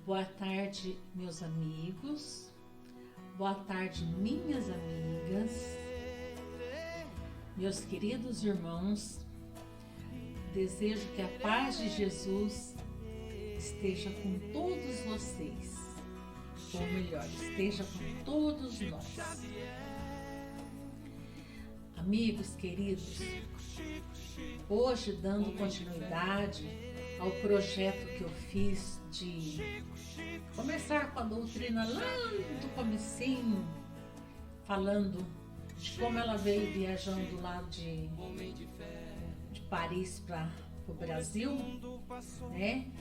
Boa tarde, meus amigos. Boa tarde, minhas amigas. Meus queridos irmãos, desejo que a paz de Jesus esteja com todos vocês. Ou melhor, esteja com todos nós. Amigos queridos, hoje dando continuidade ao projeto que eu fiz de começar com a doutrina lá do comecinho, falando de como ela veio viajando lá de Paris para o Brasil, né?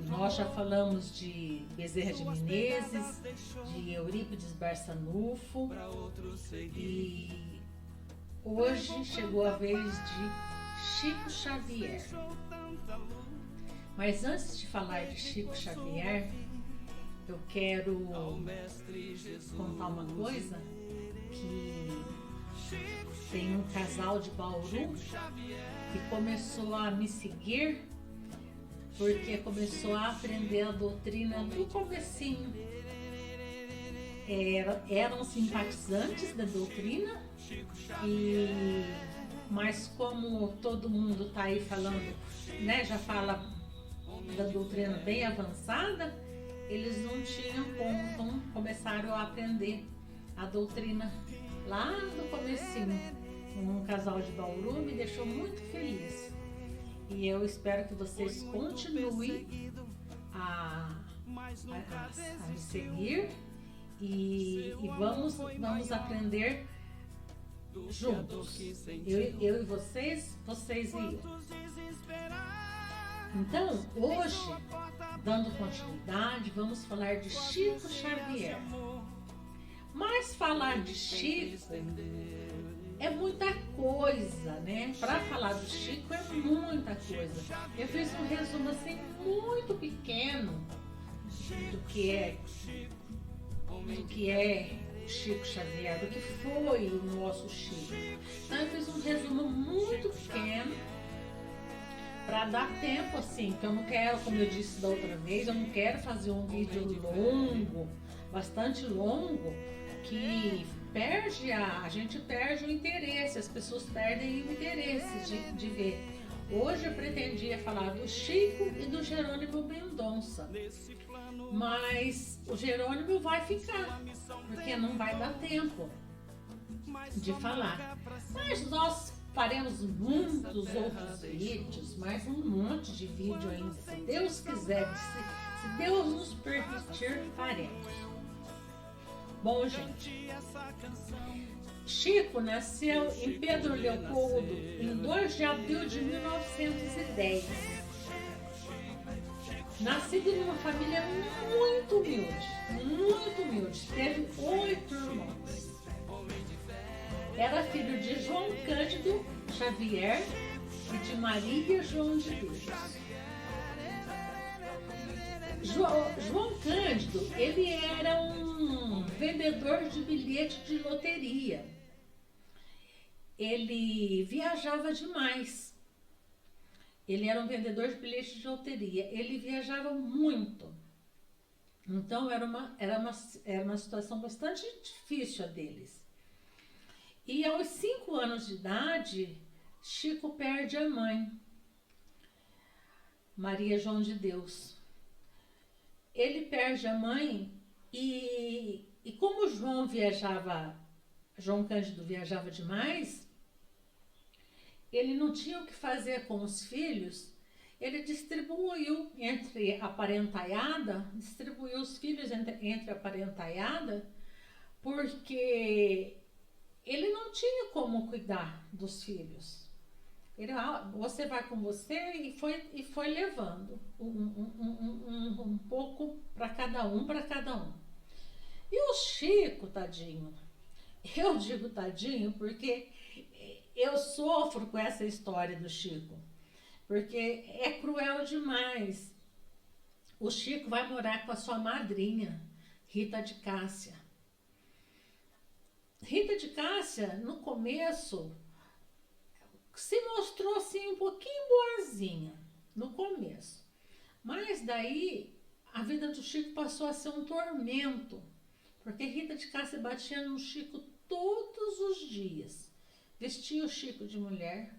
Nós já falamos de Bezerra de Menezes, de Eurípides Barçanufo, e hoje chegou a vez de Chico Xavier. Mas antes de falar de Chico Xavier, eu quero contar uma coisa, que tem um casal de Bauru que começou a me seguir porque começou a aprender a doutrina do comecinho. Eram simpatizantes da doutrina, mas como todo mundo está aí falando, né, já fala da doutrina bem avançada, eles não tinham como, então começaram a aprender a doutrina lá no comecinho. Um casal de Bauru me deixou muito feliz. E eu espero que vocês continuem a me seguir e vamos aprender juntos. Eu e vocês e eu. Então, hoje, dando continuidade, vamos falar de Chico Xavier. Mas falar de Chico é muita coisa, né? Para falar do Chico é muita coisa. Eu fiz um resumo assim muito pequeno do que é Chico Xavier, do que foi o nosso Chico. Então eu fiz um resumo muito pequeno para dar tempo, assim, que eu não quero, como eu disse da outra vez, eu não quero fazer um vídeo longo, bastante longo, que a gente perde o interesse, as pessoas perdem o interesse de ver. Hoje eu pretendia falar do Chico e do Jerônimo Mendonça, mas o Jerônimo vai ficar, porque não vai dar tempo de falar. Mas nós faremos muitos outros vídeos, mais um monte de vídeo ainda, se Deus quiser, se Deus nos permitir, faremos. Bom, gente, Chico nasceu em Pedro Leopoldo em 2 de abril de 1910. Nascido numa família muito humilde, teve 8 irmãos. Era filho de João Cândido Xavier e de Maria João de Deus. João Cândido, ele era um vendedor de bilhete de loteria. Ele viajava demais. Ele era um vendedor de bilhete de loteria. Ele viajava muito. Então era uma situação bastante difícil a deles. E aos 5 anos de idade, Chico perde a mãe, Maria João de Deus. Ele perde a mãe e como João Cândido viajava demais, ele não tinha o que fazer com os filhos, ele distribuiu os filhos entre a parentaiada, porque ele não tinha como cuidar dos filhos. Você vai com você e foi levando um pouco para cada um. E o Chico, tadinho, eu digo tadinho porque eu sofro com essa história do Chico, porque é cruel demais. O Chico vai morar com a sua madrinha, Rita de Cássia. Rita de Cássia, no começo, se mostrou assim um pouquinho boazinha, no começo. Mas daí a vida do Chico passou a ser um tormento, porque Rita de Cássia batia no Chico todos os dias. Vestia o Chico de mulher,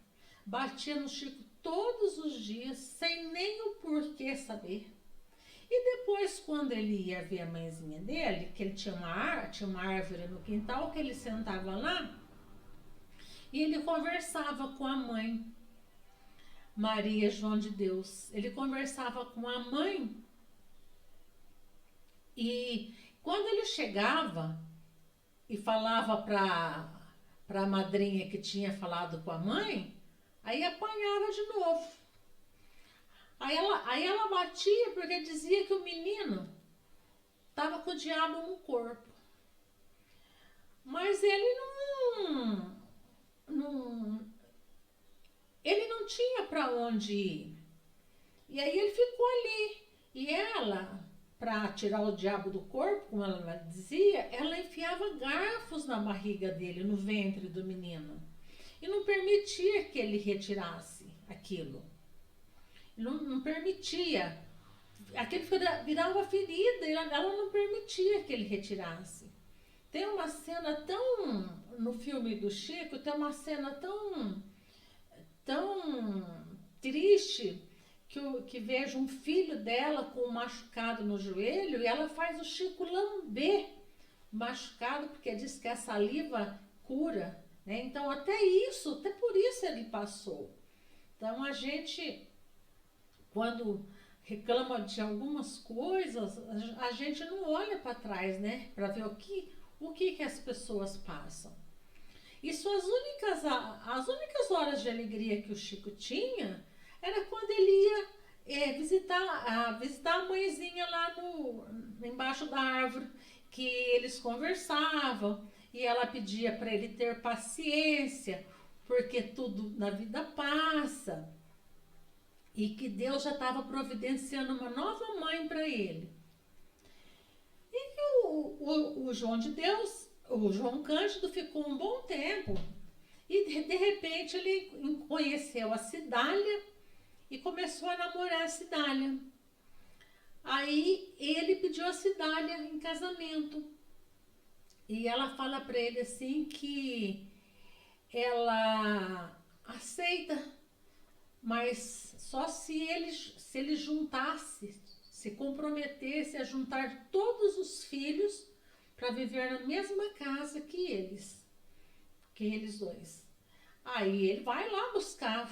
batia no Chico todos os dias, sem nem o porquê saber. E depois, quando ele ia ver a mãezinha dele, que ele tinha uma árvore no quintal, que ele sentava lá, e ele conversava com a mãe, Maria João de Deus. Ele conversava com a mãe, e quando ele chegava e falava para a madrinha que tinha falado com a mãe, aí apanhava de novo. Aí ela batia porque dizia que o menino estava com o diabo no corpo. Mas ele ele não tinha para onde ir. E aí ele ficou ali. E ela, para tirar o diabo do corpo, como ela dizia, ela enfiava garfos na barriga dele, no ventre do menino. E não permitia que ele retirasse aquilo. Não permitia. Aquilo virava ferida, ela não permitia que ele retirasse. Tem uma cena tão, no filme do Chico, tem uma cena tão triste, que vejo um filho dela com um machucado no joelho, e ela faz o Chico lamber machucado, porque diz que a saliva cura, né? Então até por isso ele passou. Então a gente, quando reclama de algumas coisas, a gente não olha para trás, né? Para ver o que as pessoas passam. Isso, as únicas horas de alegria que o Chico tinha era quando ele ia visitar a mãezinha lá embaixo da árvore, que eles conversavam e ela pedia para ele ter paciência, porque tudo na vida passa, e que Deus já estava providenciando uma nova mãe para ele. E que o João de Deus, o João Cândido, ficou um bom tempo, e de repente ele conheceu a Cidália e começou a namorar a Cidália. Aí ele pediu a Cidália em casamento, e ela fala para ele assim que ela aceita, mas só se ele juntasse, se comprometesse a juntar todos os filhos para viver na mesma casa que eles dois. Aí ele vai lá buscar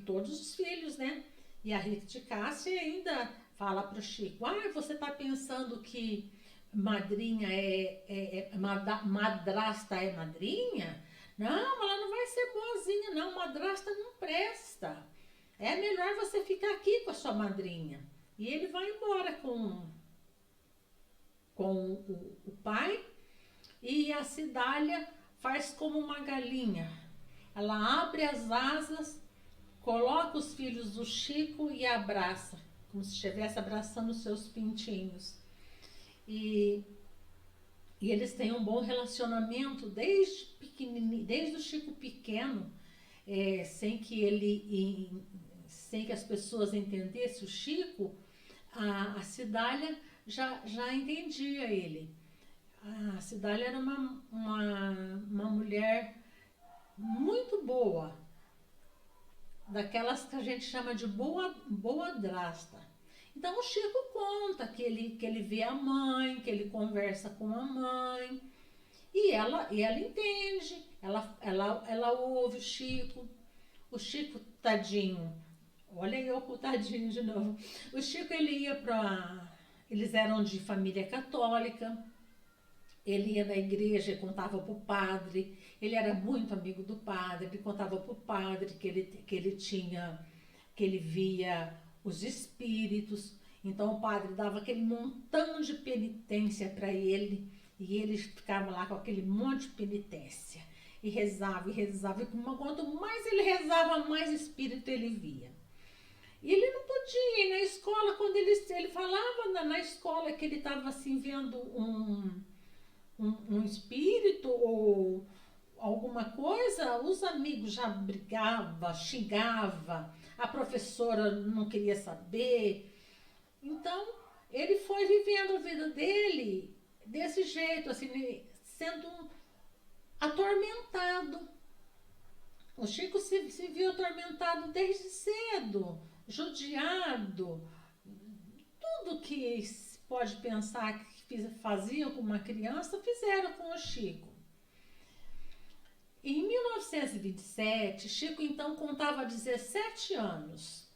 todos os filhos, né? E a Rita de Cássia ainda fala para o Chico: você está pensando que madrinha madrasta é madrinha? Não, ela não vai ser boazinha, não. Madrasta não presta. É melhor você ficar aqui com a sua madrinha. E ele vai embora com o pai, e a Cidália faz como uma galinha. Ela abre as asas, coloca os filhos do Chico e abraça, como se estivesse abraçando os seus pintinhos. E eles têm um bom relacionamento desde pequenininho, desde o Chico pequeno, sem que as pessoas entendessem o Chico. A Cidália já entendia ele. A Cidália era uma mulher muito boa, daquelas que a gente chama de boadrasta. Então o Chico conta que ele vê a mãe, que ele conversa com a mãe, e ela entende, ela ouve o Chico. O Chico, tadinho, olha eu com o tadinho de novo. O Chico, eles eram de família católica, ele ia na igreja e contava para o padre, ele era muito amigo do padre, ele contava para o padre que ele via os espíritos. Então o padre dava aquele montão de penitência para ele, e ele ficava lá com aquele monte de penitência, e rezava, e quanto mais ele rezava, mais espírito ele via. E ele não podia ir na escola. Quando ele falava na escola que ele estava assim vendo um espírito ou alguma coisa, os amigos já brigavam, xingavam, a professora não queria saber. Então, ele foi vivendo a vida dele desse jeito, assim, sendo atormentado. O Chico se viu atormentado desde cedo, judiado, tudo que se pode pensar que faziam com uma criança, fizeram com o Chico. Em 1927, Chico então contava 17 anos.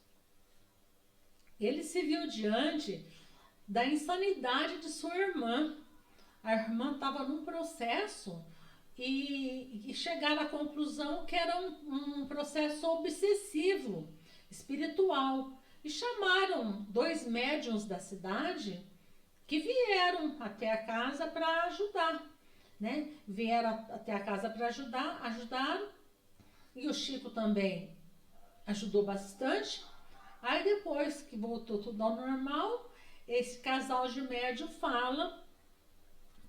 Ele se viu diante da insanidade de sua irmã. A irmã estava num processo e chegaram à conclusão que era um processo obsessivo, espiritual. E chamaram 2 médiuns da cidade que vieram até a casa para ajudar, né? Vieram até a casa para ajudaram, e o Chico também ajudou bastante. Aí depois que voltou tudo ao normal, esse casal de médium fala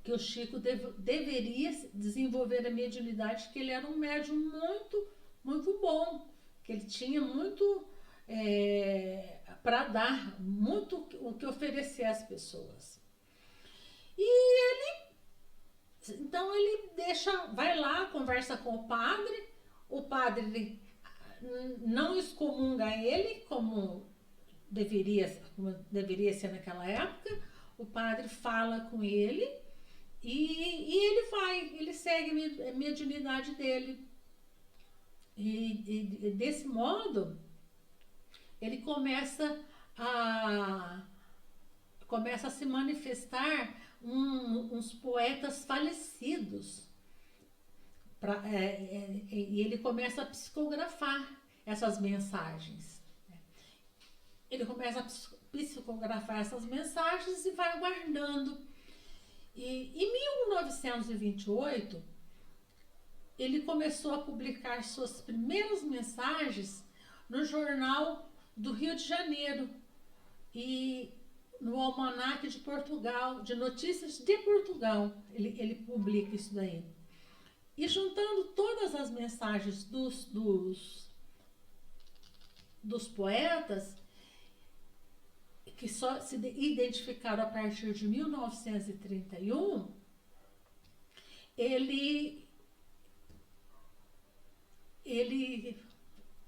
que o Chico deveria desenvolver a mediunidade, que ele era um médium muito, muito bom, que ele tinha muito para dar, muito o que oferecer às pessoas. E então ele vai lá, conversa com o padre não excomunga ele como deveria ser naquela época. O padre fala com ele e ele segue a mediunidade dele. E desse modo, ele começa a se manifestar uns poetas falecidos. E ele começa a psicografar essas mensagens. Ele começa a psicografar essas mensagens e vai guardando. E em 1928, ele começou a publicar suas primeiras mensagens no Jornal do Rio de Janeiro e no Almanaque de Portugal, de Notícias de Portugal, ele publica isso daí. E juntando todas as mensagens dos poetas, que só se identificaram a partir de 1931, ele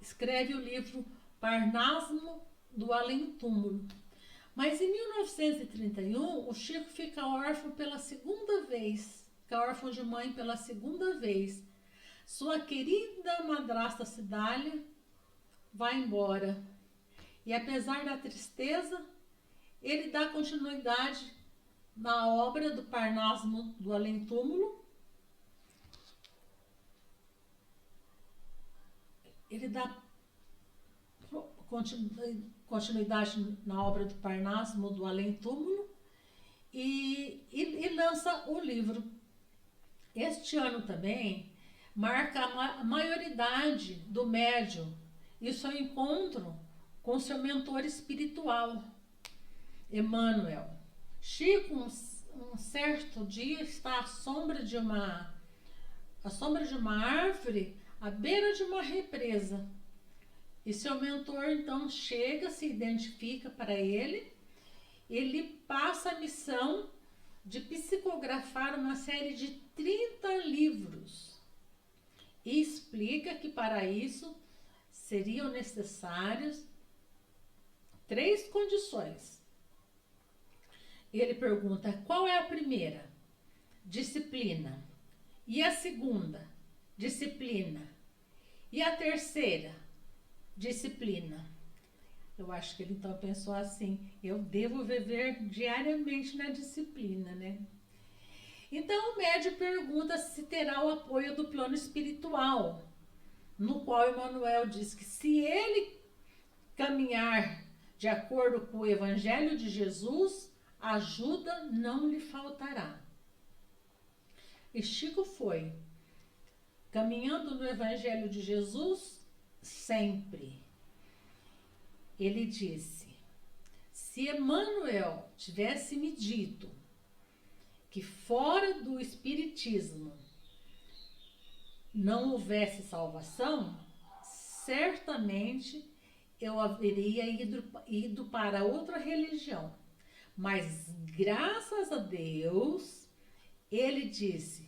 escreve o livro Parnasmo do Além-Túmulo. Mas em 1931, o Chico fica órfão pela segunda vez, fica órfão de mãe pela segunda vez. Sua querida madrasta Cidália vai embora. E apesar da tristeza, ele dá continuidade na obra do Parnasmo do Além-Túmulo. Ele dá continuidade na obra do Parnasmo do Além-Túmulo e lança o livro. Este ano também marca a maioridade do médium e seu encontro com seu mentor espiritual, Emmanuel. Chico, um certo dia, está à sombra de uma árvore, à beira de uma represa. E seu mentor, então, chega, se identifica para ele passa a missão de psicografar uma série de 30 livros e explica que para isso seriam necessárias 3 condições. Ele pergunta: qual é a primeira? Disciplina. E a segunda? Disciplina. E a terceira? Disciplina. Eu acho que ele então pensou assim: eu devo viver diariamente na disciplina, né? Então o médium pergunta se terá o apoio do plano espiritual, no qual Emmanuel diz que se ele caminhar de acordo com o Evangelho de Jesus, ajuda não lhe faltará. E Chico foi caminhando no Evangelho de Jesus sempre. Ele disse: se Emmanuel tivesse me dito que fora do Espiritismo não houvesse salvação, certamente eu haveria ido para outra religião. Mas, graças a Deus, ele disse,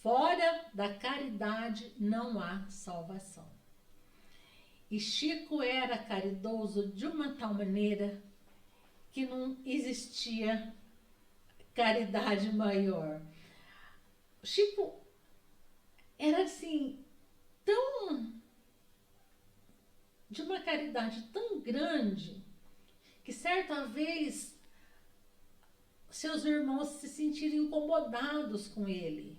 fora da caridade não há salvação. E Chico era caridoso de uma tal maneira que não existia caridade maior. Chico era assim, de uma caridade tão grande, que certa vez seus irmãos se sentiram incomodados com ele,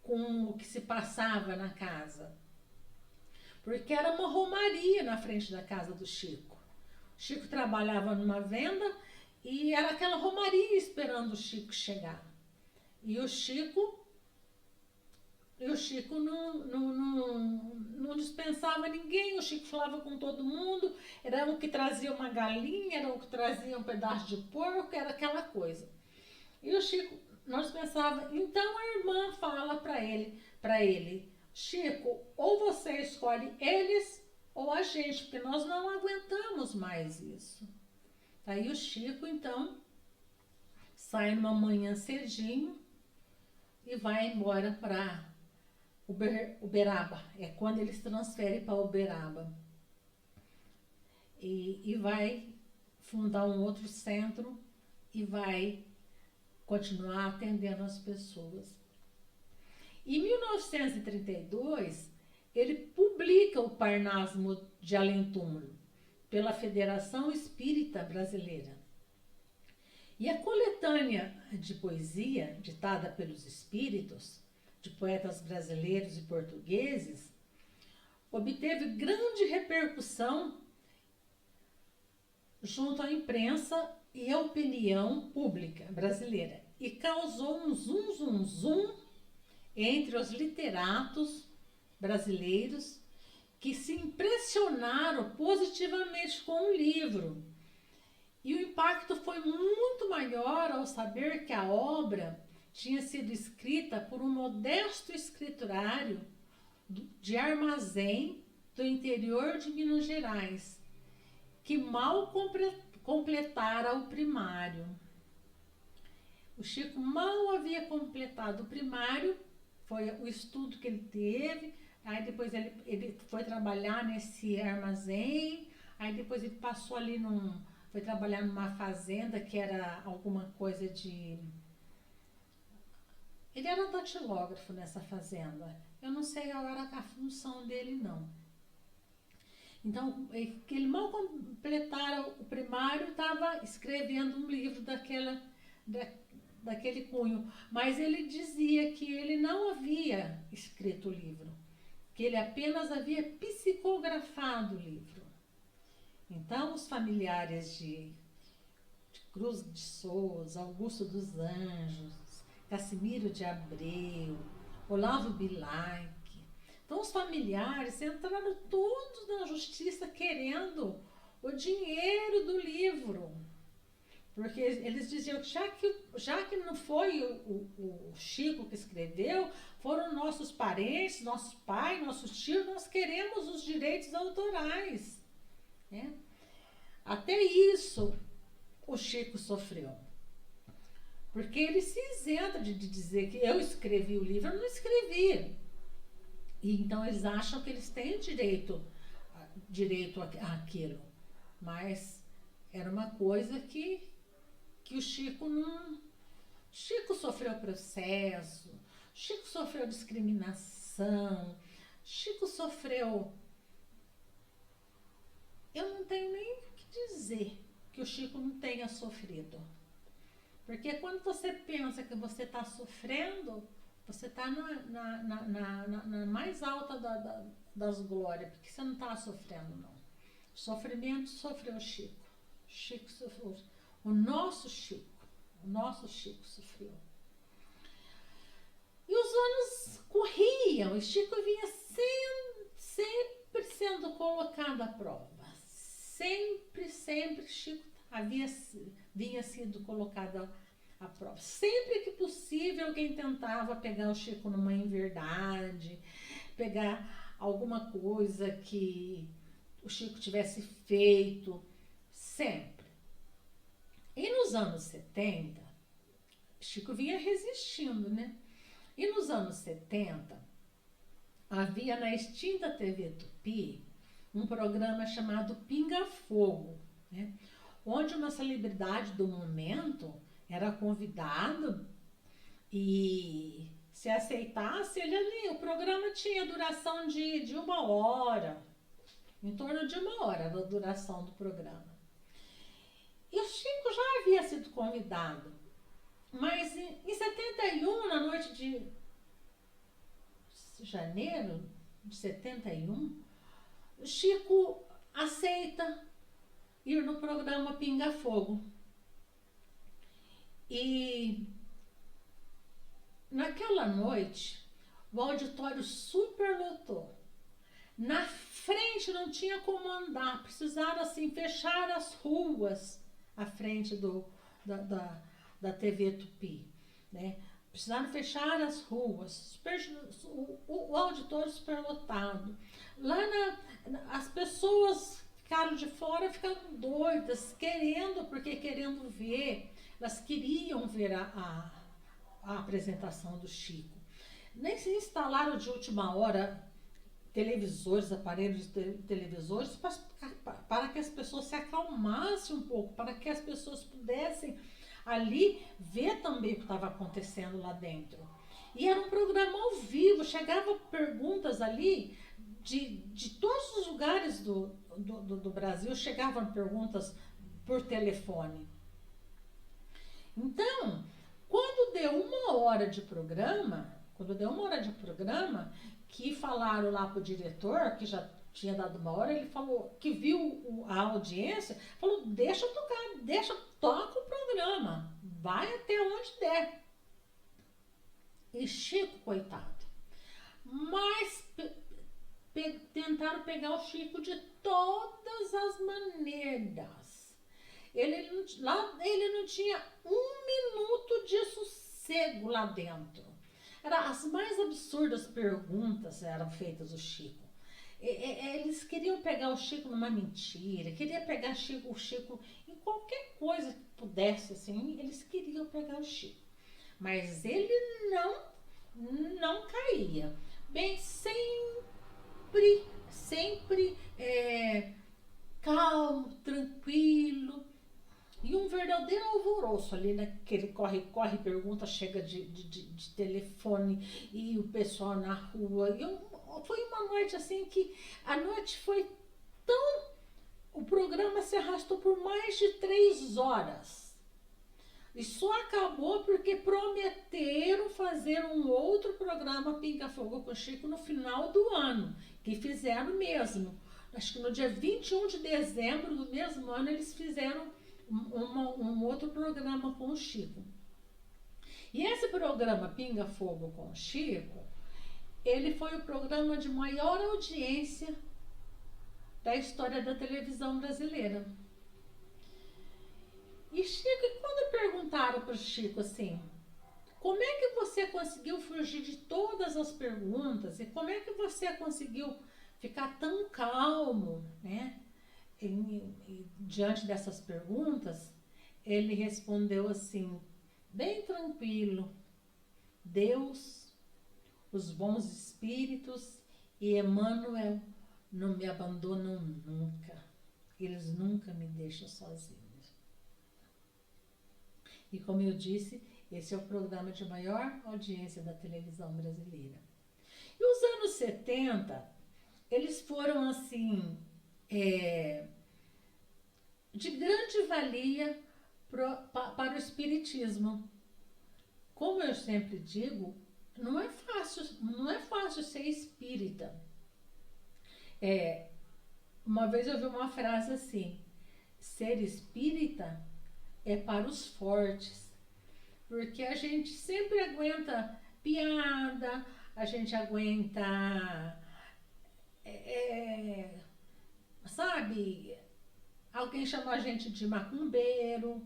com o que se passava na casa. Porque era uma romaria na frente da casa do Chico. O Chico trabalhava numa venda e era aquela romaria esperando o Chico chegar. E o Chico não dispensava ninguém, o Chico falava com todo mundo, era o que trazia uma galinha, era o que trazia um pedaço de porco, era aquela coisa. E o Chico não dispensava, então a irmã fala para ele, Chico, ou você escolhe eles ou a gente, porque nós não aguentamos mais isso. Aí o Chico, então, sai numa manhã cedinho e vai embora para Uberaba. É quando ele se transfere para Uberaba. E vai fundar um outro centro e vai continuar atendendo as pessoas. Em 1932, ele publica o Parnasmo de Além Túmulo pela Federação Espírita Brasileira. E a coletânea de poesia ditada pelos espíritos, de poetas brasileiros e portugueses, obteve grande repercussão junto à imprensa e à opinião pública brasileira e causou um zum entre os literatos brasileiros que se impressionaram positivamente com o livro. E o impacto foi muito maior ao saber que a obra tinha sido escrita por um modesto escriturário de Armazém do interior de Minas Gerais, que mal completara o primário. O Chico mal havia completado o primário, foi o estudo que ele teve, aí depois ele foi trabalhar nesse armazém, aí depois ele passou ali foi trabalhar numa fazenda que era alguma coisa de... Ele era datilógrafo nessa fazenda. Eu não sei agora a função dele, não. Então, que ele mal completara o primário, estava escrevendo um livro daquele cunho. Mas ele dizia que ele não havia escrito o livro, que ele apenas havia psicografado o livro. Então, os familiares de Cruz de Souza, Augusto dos Anjos, Cassimiro de Abreu, Olavo Bilac. Então, os familiares entraram todos na justiça querendo o dinheiro do livro. Porque eles diziam que já que não foi o Chico que escreveu, foram nossos parentes, nossos pais, nossos tios, nós queremos os direitos autorais. Né? Até isso o Chico sofreu. Porque ele se isenta de dizer que eu escrevi o livro, eu não escrevi. E então eles acham que eles têm direito àquilo. Mas era uma coisa que o Chico não... Chico sofreu processo, Chico sofreu discriminação, Chico sofreu... Eu não tenho nem o que dizer que o Chico não tenha sofrido. Porque quando você pensa que você está sofrendo, você está na mais alta das glórias, porque você não está sofrendo, não. Sofrimento sofreu o Chico. Chico sofreu. O nosso Chico sofreu. E os anos corriam, e Chico vinha sempre sendo colocado à prova. Sempre Chico vinha sido colocado à prova. Sempre que possível, alguém tentava pegar o Chico numa inverdade, pegar alguma coisa que o Chico tivesse feito, sempre. E nos anos 70, Chico vinha resistindo, né? E nos anos 70, havia na extinta TV Tupi um programa chamado Pinga Fogo, né? Onde uma celebridade do momento era convidado e se aceitasse, ele ali, o programa tinha duração de 1 hora, em torno de 1 hora era a duração do programa. E o Chico já havia sido convidado, mas em 71, na noite de janeiro de 71, o Chico aceita ir no programa Pinga Fogo. E naquela noite, o auditório superlotou. Na frente não tinha como andar, precisaram assim fechar as ruas à frente da TV Tupi, né? Precisaram fechar as ruas, o auditório superlotado. Lá as pessoas ficaram de fora, ficaram doidas, querendo ver, elas queriam ver a apresentação do Chico. Nem se instalaram de última hora televisores, aparelhos televisores, para que as pessoas se acalmassem um pouco, para que as pessoas pudessem ali ver também o que estava acontecendo lá dentro. E era um programa ao vivo, chegavam perguntas ali de todos os lugares do Brasil, chegavam perguntas por telefone. Então, quando deu 1 hora de programa, que falaram lá pro diretor, que já tinha dado 1 hora, ele falou, que viu a audiência, falou, deixa tocar, toca o programa, vai até onde der. E Chico, coitado, mas tentaram pegar o Chico de todas as maneiras. Ele não tinha 1 minuto de sossego lá dentro. As mais absurdas perguntas eram feitas ao Chico. Eles queriam pegar o Chico numa mentira, queriam pegar o Chico em qualquer coisa que pudesse, assim, eles queriam pegar o Chico. Mas ele não caía. Bem, sempre calmo, tranquilo. E um verdadeiro alvoroço ali, naquele corre, pergunta, chega de telefone e o pessoal na rua. Foi uma noite assim que a noite foi tão... O programa se arrastou por mais de 3 horas. E só acabou porque prometeram fazer um outro programa Pinga Fogo com Chico no final do ano, que fizeram mesmo. Acho que no dia 21 de dezembro do mesmo ano eles fizeram um outro programa com o Chico. E esse programa Pinga Fogo com o Chico, ele foi o programa de maior audiência da história da televisão brasileira. E Chico, quando perguntaram para o Chico assim, como é que você conseguiu fugir de todas as perguntas e como é que você conseguiu ficar tão calmo, né? Diante dessas perguntas, ele respondeu assim, bem tranquilo, Deus, os bons espíritos e Emmanuel não me abandonam nunca. Eles nunca me deixam sozinhos. E como eu disse, esse é o programa de maior audiência da televisão brasileira. E os anos 70, eles foram assim... de grande valia para o espiritismo. Como eu sempre digo, não é fácil ser espírita. Uma vez eu vi uma frase assim, ser espírita é para os fortes, porque a gente sempre aguenta piada, a gente aguenta... sabe, alguém chama a gente de macumbeiro.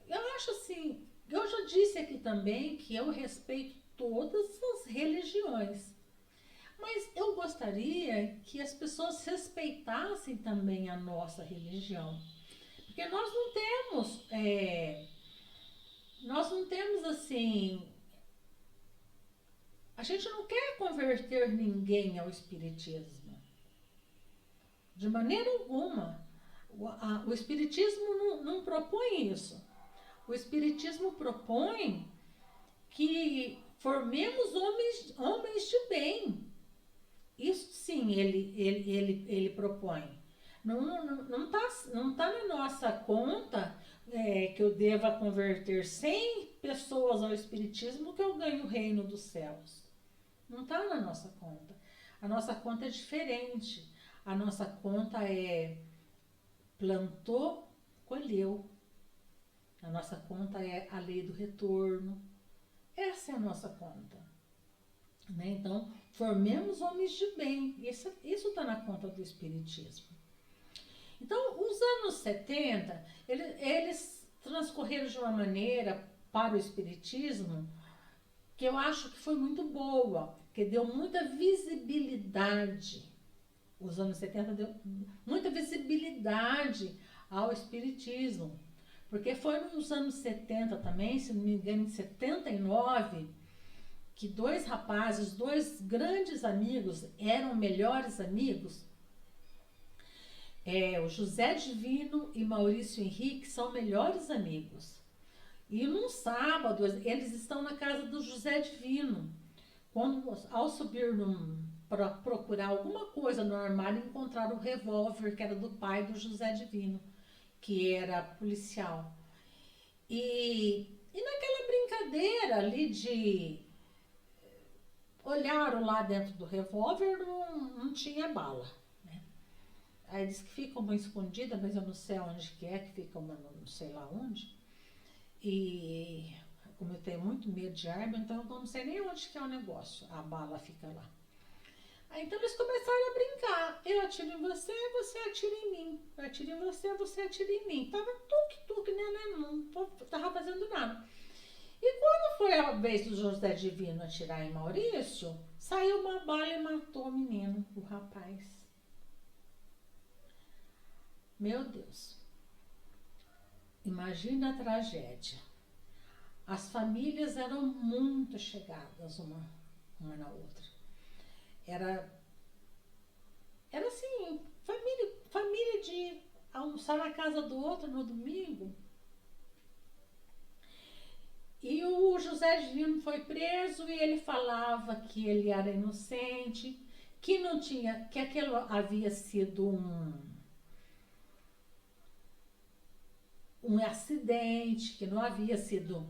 Eu acho assim, eu já disse aqui também que eu respeito todas as religiões, Mas eu gostaria que as pessoas respeitassem também a nossa religião. Porque nós não temos assim, a gente não quer converter ninguém ao espiritismo, de maneira alguma. O espiritismo não propõe isso. O espiritismo propõe que formemos homens de bem. Isso sim, ele propõe. Não tá na nossa conta que eu deva converter 100 pessoas ao espiritismo que eu ganho o reino dos céus. Não está na nossa conta. A nossa conta é diferente. A nossa conta é plantou, colheu. A nossa conta é a lei do retorno. Essa é a nossa conta. Né? Então, formemos homens de bem. Isso está na conta do espiritismo. Então, os anos 70, eles transcorreram de uma maneira para o espiritismo que eu acho que foi muito boa, que deu muita visibilidade. Os anos 70 deu muita visibilidade ao espiritismo. Porque foi nos anos 70 também, se não me engano, em 79, que dois rapazes, dois grandes amigos, eram melhores amigos. O José Divino e Maurício Henrique são melhores amigos. E num sábado, eles estão na casa do José Divino. Ao subir para procurar alguma coisa no armário, encontraram o revólver que era do pai do José Divino, que era policial. E naquela brincadeira ali de olharam lá dentro do revólver, não tinha bala. Né? Aí diz que fica uma escondida, mas eu não sei onde que fica uma não sei lá onde. E como eu tenho muito medo de arma, então eu não sei nem onde que é o negócio, a bala fica lá. Aí então eles começaram a brincar, eu atiro em você, você atira em mim, eu atiro em você, você atira em mim. Tava tuque, né, não tava fazendo nada. E quando foi a vez do José Divino atirar em Maurício, saiu uma bala e matou o menino, o rapaz. Meu Deus. Imagina a tragédia. As famílias eram muito chegadas uma na outra. Era assim, família de almoçar na casa do outro no domingo. E o José Divino foi preso e ele falava que ele era inocente, que não tinha, que aquilo havia sido um acidente, que não havia sido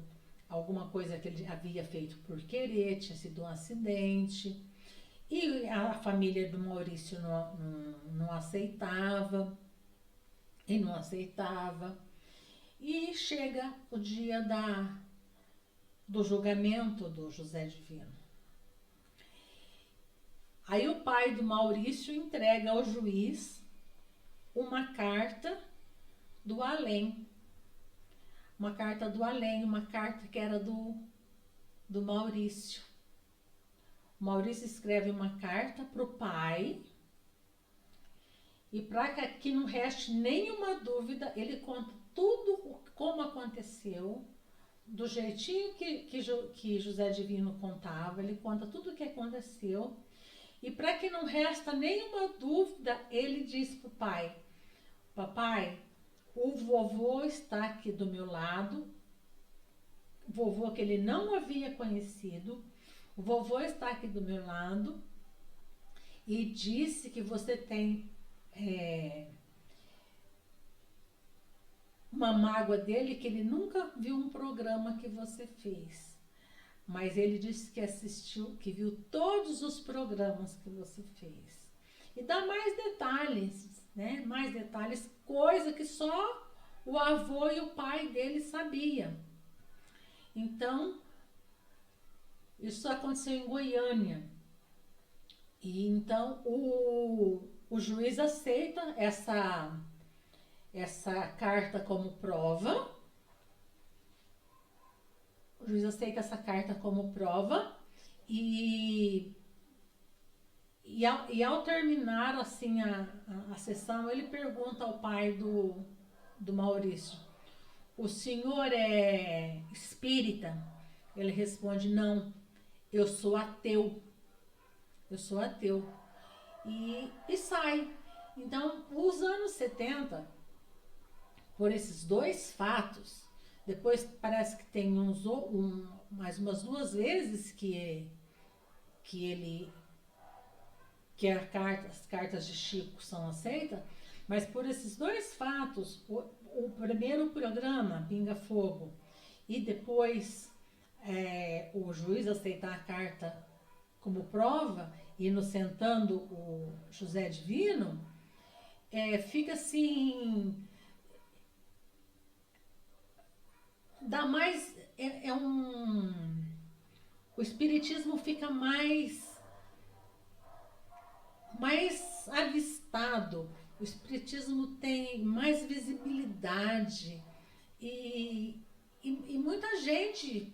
alguma coisa que ele havia feito por querer, tinha sido um acidente. E a família do Maurício não aceitava, e não aceitava. E chega o dia do julgamento do José Divino. Aí o pai do Maurício entrega ao juiz uma carta do além. Uma carta do além, uma carta que era do Maurício. O Maurício escreve uma carta para o pai e para que não reste nenhuma dúvida, ele conta tudo como aconteceu, do jeitinho que José Divino contava, ele conta tudo o que aconteceu. E para que não resta nenhuma dúvida, ele diz para o pai: papai, o vovô está aqui do meu lado, vovô que ele não havia conhecido, o vovô está aqui do meu lado e disse que você tem uma mágoa dele, que ele nunca viu um programa que você fez. Mas ele disse que assistiu, que viu todos os programas que você fez. E dá mais detalhes, né? Mais detalhes, coisa que só o avô e o pai dele sabiam. Então, isso aconteceu em Goiânia. E então o juiz aceita essa carta como prova. O juiz aceita essa carta como prova e E ao terminar assim a sessão, ele pergunta ao pai do Maurício: o senhor é espírita? Ele responde: não, eu sou ateu. Eu sou ateu. E sai. Então, os anos 70, por esses dois fatos, depois parece que tem mais umas duas vezes as cartas de Chico são aceitas, mas por esses dois fatos, o primeiro programa, Pinga Fogo, e depois o juiz aceitar a carta como prova, inocentando o José Divino, fica assim, dá mais, o espiritismo fica mais avistado, o espiritismo tem mais visibilidade e muita gente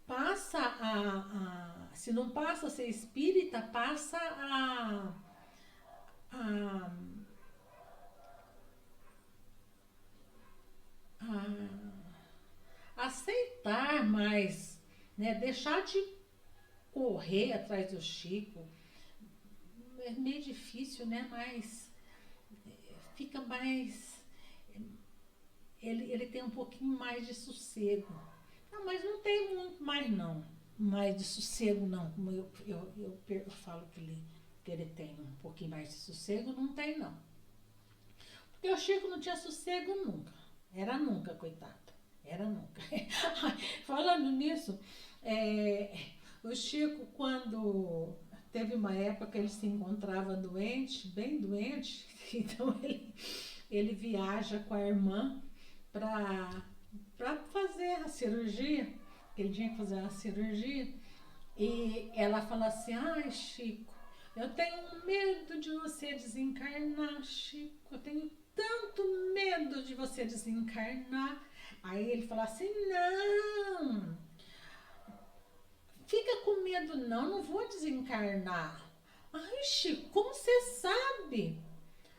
passa se não passa a ser espírita, passa a aceitar mais, né? Deixar de correr atrás do Chico. É meio difícil, né? Mas fica mais... Ele tem um pouquinho mais de sossego. Não, mas não tem muito mais, não. Mais de sossego, não. Como eu falo que ele tem um pouquinho mais de sossego, não tem, não. Porque o Chico não tinha sossego nunca. Era nunca, coitado. Era nunca. Falando nisso, o Chico, quando... Teve uma época que ele se encontrava doente, bem doente, então ele viaja com a irmã para fazer a cirurgia, ele tinha que fazer uma cirurgia, e ela fala assim: ai, Chico, eu tenho medo de você desencarnar, Chico, eu tenho tanto medo de você desencarnar. Aí ele fala assim: não, fica com medo não vou desencarnar. Ai, Chico, como você sabe?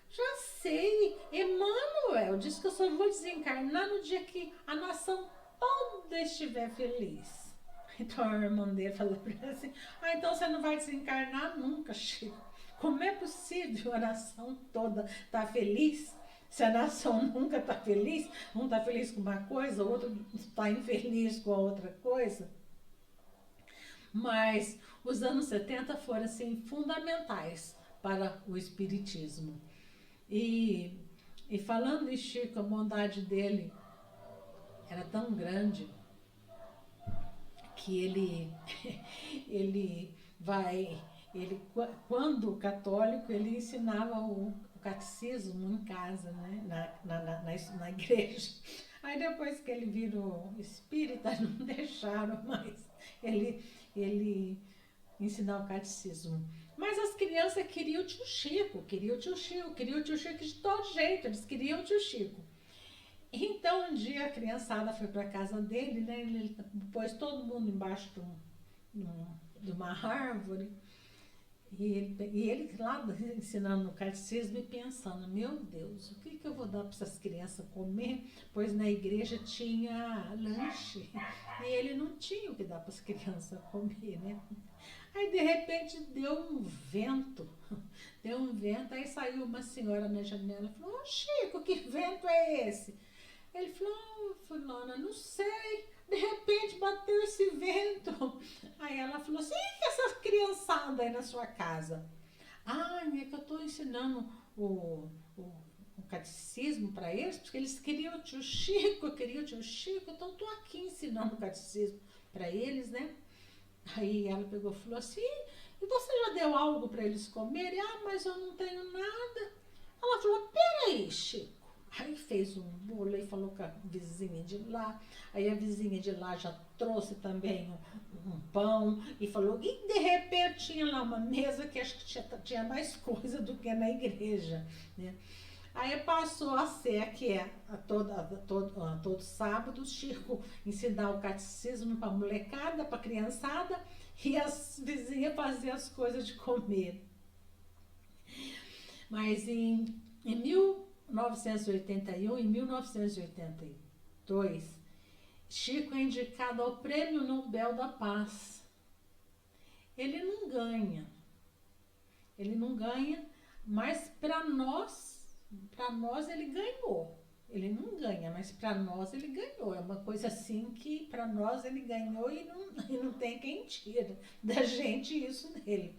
Já sei, Emmanuel disse que eu só vou desencarnar no dia que a nação toda estiver feliz. Então a irmã dele falou para ele assim: ah, então você não vai desencarnar nunca, Chico. Como é possível a nação toda estar feliz? Se a nação nunca está feliz, um está feliz com uma coisa, o outro está infeliz com a outra coisa. Mas os anos 70 foram assim, fundamentais para o espiritismo. E falando em Chico, a bondade dele era tão grande que quando católico, ele ensinava o catecismo em casa, né? na igreja. Aí depois que ele virou espírita, não deixaram mais ele ensinar o catecismo. Mas as crianças queriam o tio Chico, queriam o tio Chico de todo jeito, eles queriam o tio Chico. Então um dia a criançada foi para casa dele, né? Ele pôs todo mundo embaixo de uma árvore, e ele lá ensinando o catecismo e pensando: meu Deus, o que eu vou dar para essas crianças comer? Pois na igreja tinha lanche e ele não tinha o que dar para as crianças comer, né? Aí de repente deu um vento, aí saiu uma senhora na janela e falou: ô Chico, que vento é esse? Ele falou: oh, fulana, não sei, de repente bateu esse vento. Aí ela falou assim: e que essa criançada aí na sua casa? Ah, é que eu estou ensinando o catecismo para eles, porque eles queriam o tio Chico, então estou aqui ensinando o catecismo para eles, né? Aí ela pegou e falou assim: e você já deu algo para eles comerem? Ah, mas eu não tenho nada. Ela falou: peraí, Chico. Aí fez um bolo e falou com a vizinha de lá. Aí a vizinha de lá já trouxe também um pão e falou, e de repente tinha lá uma mesa que acho que tinha mais coisa do que na igreja, né? Aí passou a ser aqui todo sábado, Chico ensinar o catecismo para a molecada, para a criançada, e as vizinhas faziam as coisas de comer. Mas em 1981 e 1982, Chico é indicado ao Prêmio Nobel da Paz. Ele não ganha, mas para nós ele ganhou. Ele não ganha, mas para nós ele ganhou. É uma coisa assim que para nós ele ganhou e não tem quem tira da gente isso dele.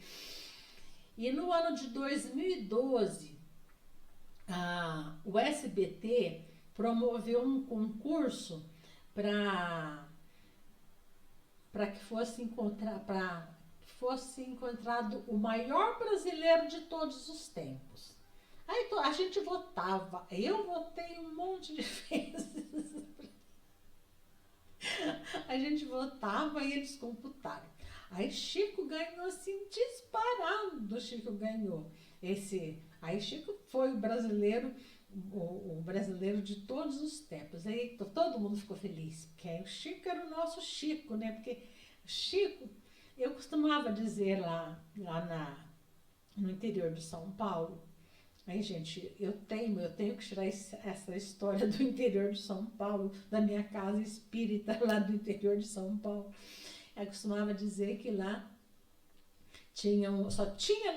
E no ano de 2012, o SBT promoveu um concurso para que fosse encontrado o maior brasileiro de todos os tempos. Aí a gente votava, eu votei um monte de vezes. A gente votava e eles computaram. Aí Chico ganhou assim, disparado, Chico ganhou. Aí Chico foi o brasileiro de todos os tempos. Aí todo mundo ficou feliz, porque o Chico era o nosso Chico, né? Porque Chico, eu costumava dizer lá no interior de São Paulo, aí, gente, eu tenho que tirar essa história do interior de São Paulo, da minha casa espírita lá do interior de São Paulo. Eu costumava dizer que lá só tinha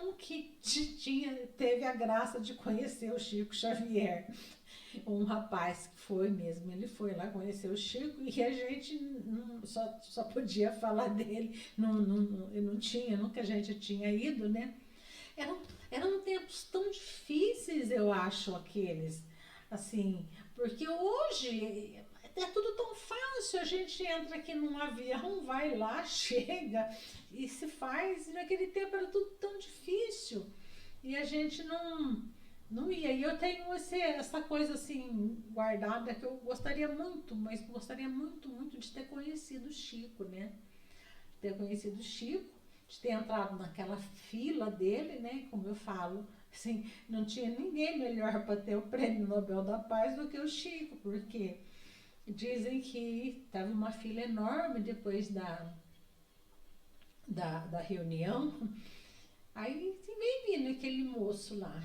um que teve a graça de conhecer o Chico Xavier. Um rapaz que foi mesmo, ele foi lá conhecer o Chico e a gente só podia falar dele, nunca a gente tinha ido, né? Eram tempos tão difíceis, eu acho, aqueles, assim, porque hoje é tudo tão fácil, a gente entra aqui num avião, vai lá, chega e se faz, e naquele tempo era tudo tão difícil, e a gente não ia, e eu tenho essa coisa assim, guardada, que eu gostaria muito, muito de ter conhecido o Chico, né, de ter entrado naquela fila dele, né? Como eu falo, assim, não tinha ninguém melhor para ter o Prêmio Nobel da Paz do que o Chico, porque dizem que estava uma fila enorme depois da reunião. Aí vem vindo aquele moço lá,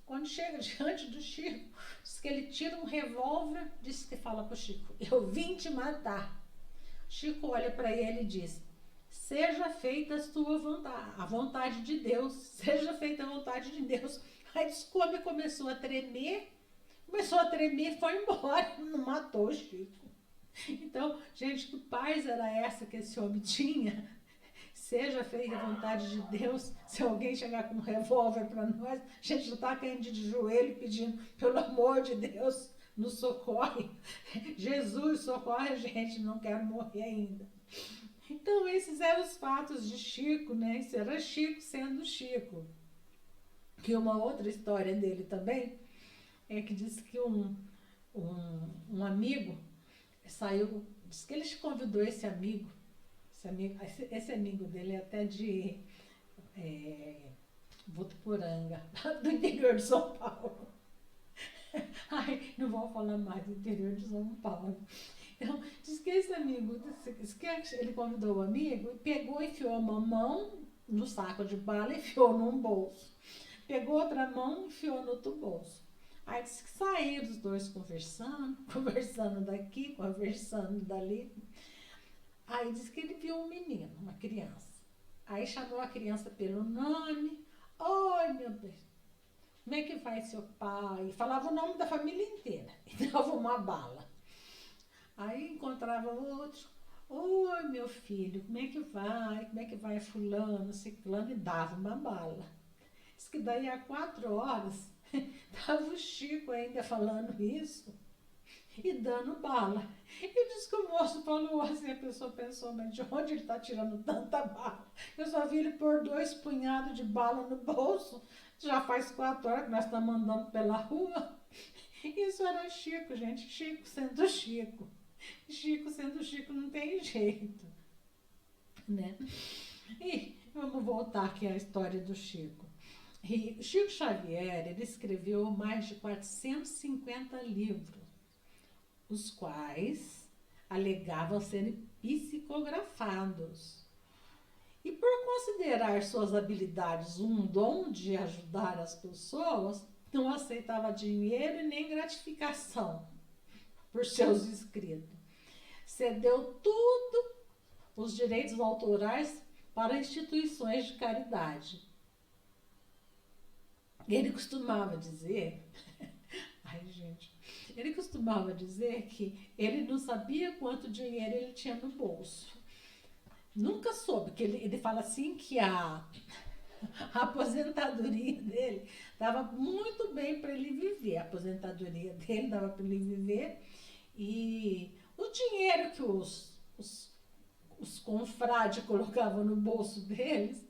Quando chega diante do Chico, diz que ele tira um revólver, diz que fala para o Chico: eu vim te matar. Chico olha para ele e diz: seja feita a vontade de Deus, seja feita a vontade de Deus. Aí diz que o homem começou a tremer, e foi embora, não matou o Chico. Então, gente, que paz era essa que esse homem tinha? Seja feita a vontade de Deus. Se alguém chegar com um revólver para nós, a gente já está caindo de joelho pedindo, pelo amor de Deus, nos socorre. Jesus, socorre a gente, não quero morrer ainda. Então, esses eram os fatos de Chico, né? Isso era Chico sendo Chico. Que uma outra história dele também é que diz que um amigo saiu, diz que ele convidou esse amigo dele é até de Votuporanga, do interior de São Paulo. Ai, não vou falar mais do interior de São Paulo. Então, diz que esse amigo, ele convidou o amigo e pegou e enfiou uma mão no saco de bala e enfiou num bolso. Pegou outra mão e enfiou no outro bolso. Aí diz que saíram os dois conversando daqui, conversando dali. Aí diz que ele viu um menino, uma criança. Aí chamou a criança pelo nome. Oi, meu Deus, como é que vai seu pai? Falava o nome da família inteira e dava uma bala. Aí encontrava outro. Oi, meu filho, como é que vai? Como é que vai fulano, ciclano? E dava uma bala. Diz que daí a 4 horas, tava o Chico ainda falando isso e dando bala. E diz que o moço falou assim, a pessoa pensou, mas de onde ele está tirando tanta bala? Eu só vi ele pôr 2 punhados de bala no bolso. Já faz 4 horas que nós estamos andando pela rua. Isso era Chico, gente. Chico sendo Chico. Chico sendo Chico não tem jeito, né? E vamos voltar aqui à história do Chico. E Chico Xavier, ele escreveu mais de 450 livros, os quais alegavam serem psicografados. E por considerar suas habilidades um dom de ajudar as pessoas, não aceitava dinheiro e nem gratificação por seus escritos. Cedeu tudo os direitos autorais para instituições de caridade. Ele costumava dizer, ai gente, ele costumava dizer que ele não sabia quanto dinheiro ele tinha no bolso. Nunca soube, que ele fala assim que a aposentadoria dele dava muito bem para ele viver. A aposentadoria dele dava para ele viver e o dinheiro que os confrades colocavam no bolso deles,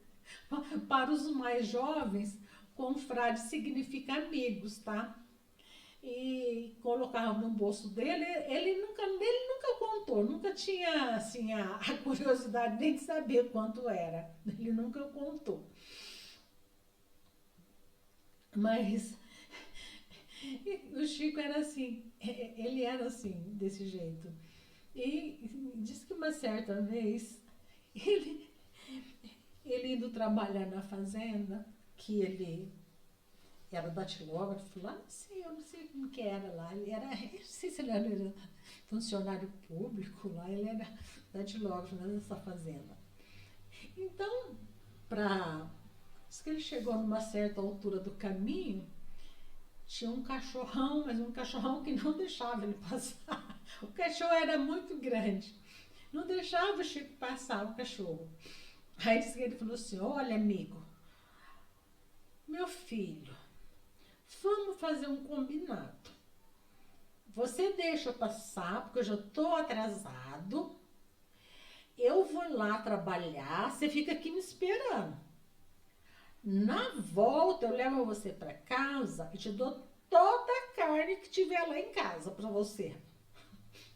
para os mais jovens, confrade significa amigos, tá? E colocava no bolso dele, ele nunca contou, nunca tinha assim a curiosidade nem de saber quanto era, ele nunca contou. Mas o Chico era assim, ele era assim, desse jeito. E diz que uma certa vez, ele, ele indo trabalhar na fazenda, que ele era datilógrafo lá, eu não sei como que era lá, ele era, eu não sei se ele era funcionário público lá, ele era datilógrafo nessa fazenda. Então, diz que ele chegou numa certa altura do caminho, tinha um cachorrão, mas um cachorrão que não deixava ele passar. O cachorro era muito grande, não deixava o Chico passar, o cachorro. Aí disse que ele falou assim, olha amigo, meu filho, vamos fazer um combinado. Você deixa eu passar, porque eu já estou atrasado. Eu vou lá trabalhar, você fica aqui me esperando. Na volta, eu levo você para casa e te dou toda a carne que tiver lá em casa para você.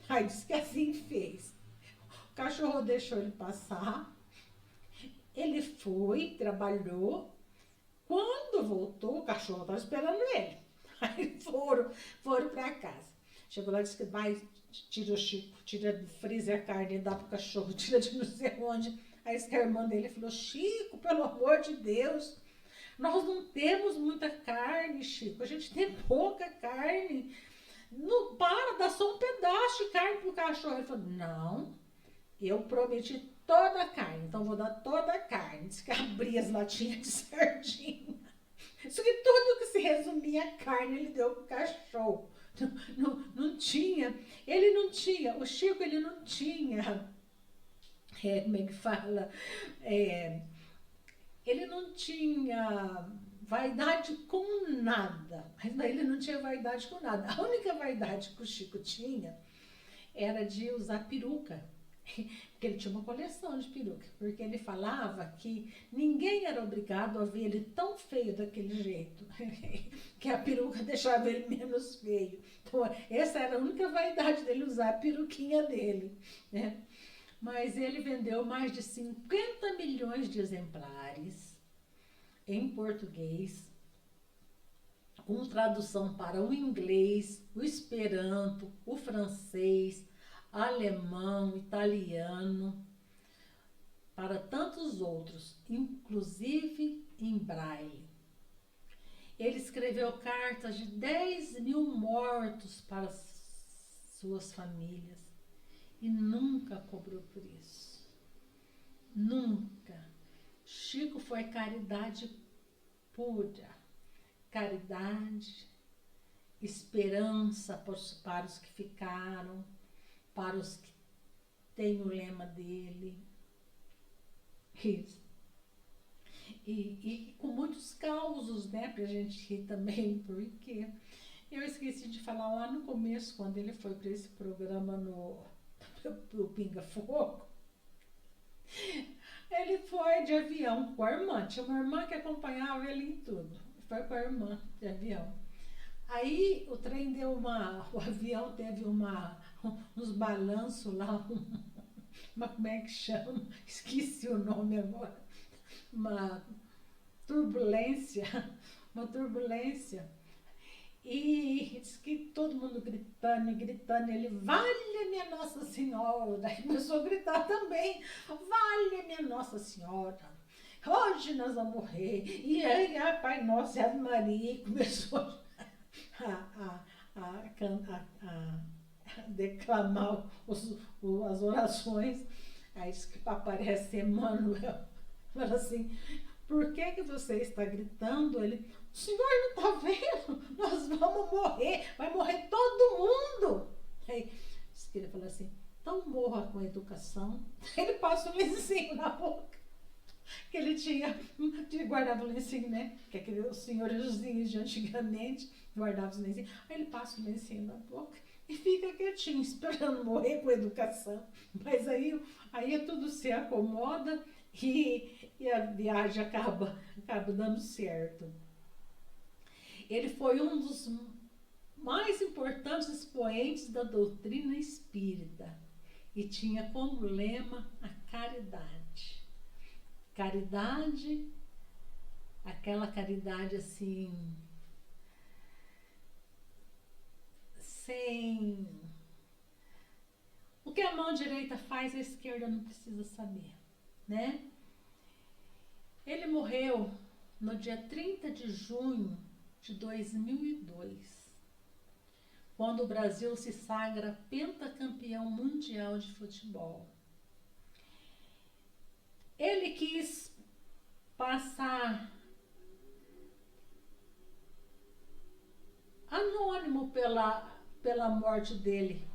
Aí disse que assim fez. O cachorro deixou ele passar. Ele foi, trabalhou. Quando voltou, o cachorro estava esperando ele. Aí foram para casa. Chegou lá e disse que vai, tira o Chico, tira do freezer a carne e dá pro cachorro, tira de não sei onde. Aí a irmã dele falou, Chico, pelo amor de Deus, nós não temos muita carne, Chico, a gente tem pouca carne. Não para, dá só um pedaço de carne pro cachorro. Ele falou, não, eu prometi toda a carne, então vou dar toda a carne. Diz que abria as latinhas de sardinha. Isso que tudo que se resumia a carne ele deu pro cachorro. Não tinha, o Chico ele não tinha, como é que fala, ele não tinha vaidade com nada, ele não tinha vaidade com nada. A única vaidade que o Chico tinha era de usar peruca, porque ele tinha uma coleção de peruca, porque ele falava que ninguém era obrigado a ver ele tão feio daquele jeito, que a peruca deixava ele menos feio. Então, essa era a única vaidade dele, usar a peruquinha dele, né? Mas ele vendeu mais de 50 milhões de exemplares em português, com tradução para o inglês, o esperanto, o francês, alemão, italiano, para tantos outros, inclusive em braille. Ele escreveu cartas de 10 mil mortos para suas famílias e nunca cobrou por isso. Nunca. Chico foi caridade pura, caridade, esperança para os que ficaram, para os que têm o lema dele. Isso. E com muitos causos, né, pra gente rir também, porque eu esqueci de falar lá no começo, quando ele foi para esse programa pro Pinga Fogo, ele foi de avião com a irmã, tinha uma irmã que acompanhava ele em tudo, foi com a irmã de avião. Aí o trem deu o avião teve uns balanços lá, como é que chama? Esqueci o nome agora. Uma turbulência. E diz que todo mundo gritando e gritando, ele, vale minha Nossa Senhora. Daí começou a gritar também, vale minha Nossa Senhora, hoje nós vamos morrer. E aí, Pai Nosso e Ave Maria, e começou a declamar as orações. Aí diz que aparece Emmanuel, fala assim, por que você está gritando? Ele, o senhor não está vendo? Nós vamos morrer, vai morrer todo mundo. Aí ele falou assim, então morra com educação. Ele passa o lencinho na boca, que ele tinha guardado o lencinho, né? Que aqueles senhorzinhos de antigamente guardavam os lencinhos. Aí ele passa o lencinho na boca e fica quietinho, esperando morrer com educação. Mas aí tudo se acomoda e a viagem acaba dando certo. Ele foi um dos mais importantes expoentes da doutrina espírita e tinha como lema a caridade. Caridade, aquela caridade assim, sem... O que a mão direita faz, a esquerda não precisa saber, né? Ele morreu no dia 30 de junho de 2002, quando o Brasil se sagra pentacampeão mundial de futebol. Ele quis passar anônimo pela morte dele,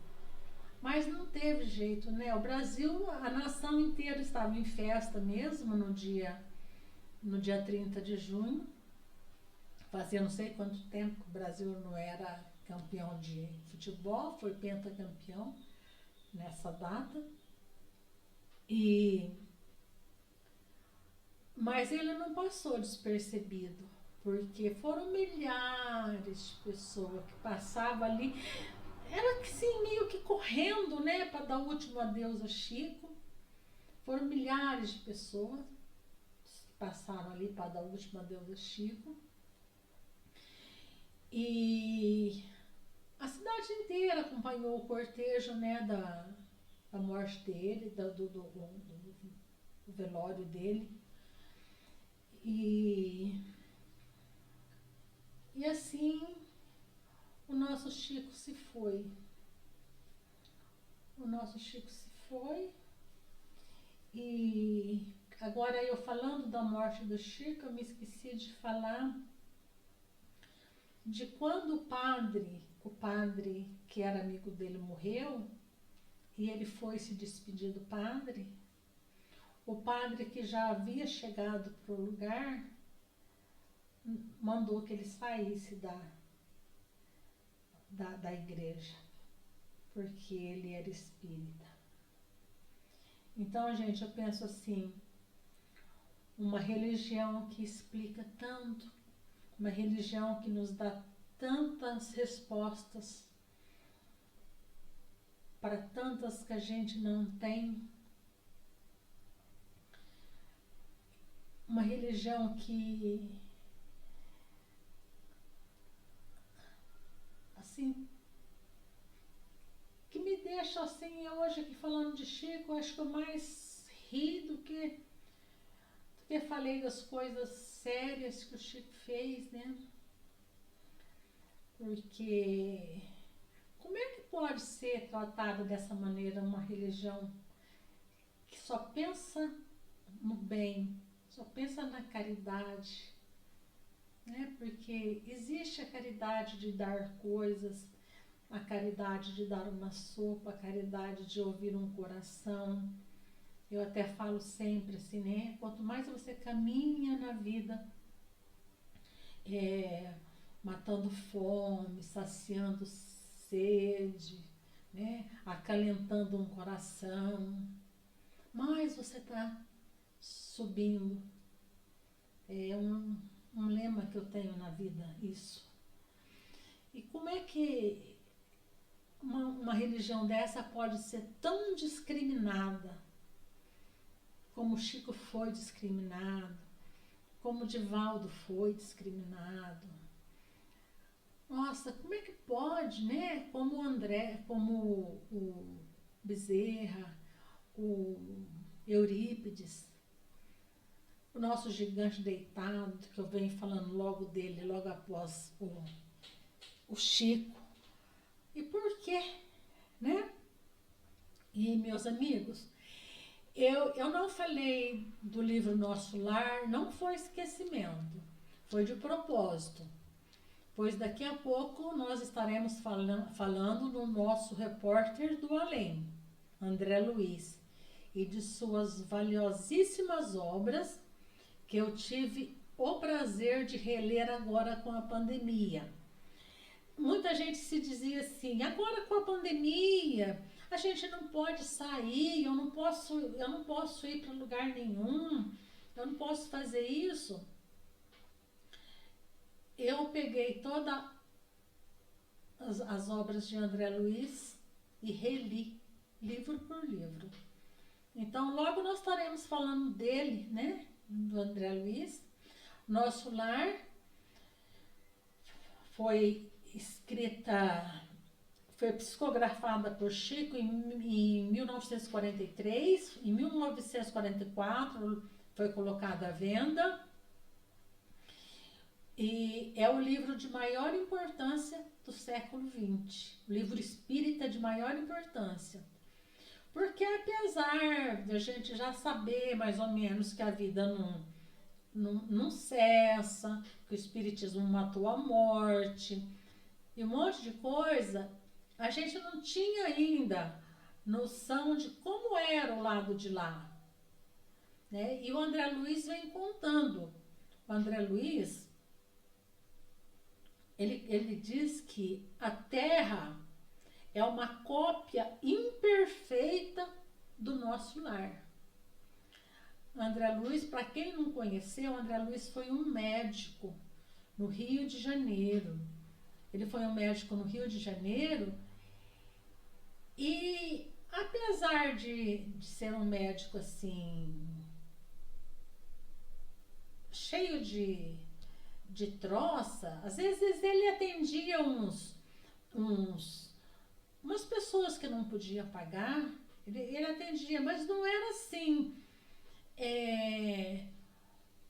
mas não teve jeito, né? O Brasil, a nação inteira estava em festa mesmo no dia 30 de junho. Fazia não sei quanto tempo que o Brasil não era campeão de futebol, foi pentacampeão nessa data. Mas ele não passou despercebido, porque foram milhares de pessoas que passavam ali, era assim, meio que correndo, né, para dar o último adeus a Chico. Foram milhares de pessoas que passaram ali para dar o último adeus a Chico. E a cidade inteira acompanhou o cortejo, né, da morte dele, do velório dele. E assim o nosso Chico se foi. E agora eu falando da morte do Chico, eu me esqueci de falar de quando o padre que era amigo dele morreu, e ele foi se despedir do padre. O padre que já havia chegado para o lugar mandou que ele saísse da igreja, porque ele era espírita. Então, gente, eu penso assim, uma religião que explica tanto, uma religião que nos dá tantas respostas para tantas que a gente não tem, uma religião que, assim, que me deixa assim, hoje aqui falando de Chico, acho que eu mais ri do que falei das coisas sérias que o Chico fez, né? Porque como é que pode ser tratada dessa maneira uma religião que só pensa no bem, só pensa na caridade, né? Porque existe a caridade de dar coisas, a caridade de dar uma sopa, a caridade de ouvir um coração. Eu até falo sempre assim, né? Quanto mais você caminha na vida, matando fome, saciando sede, né? Acalentando um coração, mais você está subindo. É um lema que eu tenho na vida, isso. E como é que uma religião dessa pode ser tão discriminada, como Chico foi discriminado, como Divaldo foi discriminado, Nossa, como é que pode, né? Como o André, como o Bezerra, o Eurípides, o nosso gigante deitado, que eu venho falando logo dele, logo após o Chico. E por quê, né? E, meus amigos, eu não falei do livro Nosso Lar, não foi esquecimento, foi de propósito, pois daqui a pouco nós estaremos falando do nosso repórter do além, André Luiz, e de suas valiosíssimas obras que eu tive o prazer de reler agora com a pandemia. Muita gente se dizia assim, agora com a pandemia, a gente não pode sair, eu não posso ir para lugar nenhum, eu não posso fazer isso. Eu peguei todas as obras de André Luiz e reli, livro por livro. Então, logo nós estaremos falando dele, né, do André Luiz. Nosso Lar foi escrita, foi psicografada por Chico em 1943, em 1944 foi colocada à venda e é o livro de maior importância do século XX, o livro espírita de maior importância. Porque apesar de a gente já saber mais ou menos que a vida não cessa, que o espiritismo matou a morte e um monte de coisa, a gente não tinha ainda noção de como era o lado de lá, né? E o André Luiz vem contando. O André Luiz, ele diz que a Terra é uma cópia imperfeita do nosso lar. André Luiz, para quem não conheceu, André Luiz foi um médico no Rio de Janeiro. Ele foi um médico no Rio de Janeiro e, apesar de ser um médico assim, cheio de troça, às vezes ele atendia umas pessoas que não podia pagar, ele atendia, mas não era assim,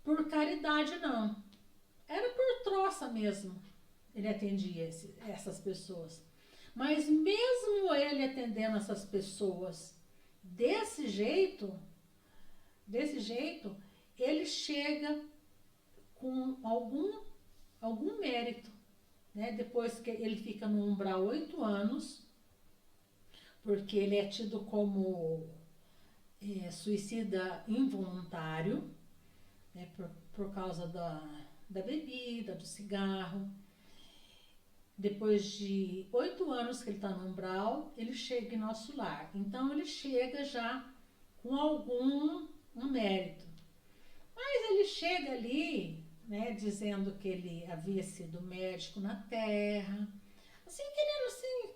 por caridade não, era por troça mesmo, ele atendia essas pessoas. Mas mesmo ele atendendo essas pessoas desse jeito, ele chega com algum mérito, né? Depois que ele fica no umbral 8 anos, porque ele é tido como suicida involuntário, né? Por causa da bebida, do cigarro. Depois de 8 anos que ele está no umbral, ele chega em Nosso Lar. Então ele chega já com algum mérito. Mas ele chega ali, né, dizendo que ele havia sido médico na Terra, assim, querendo assim,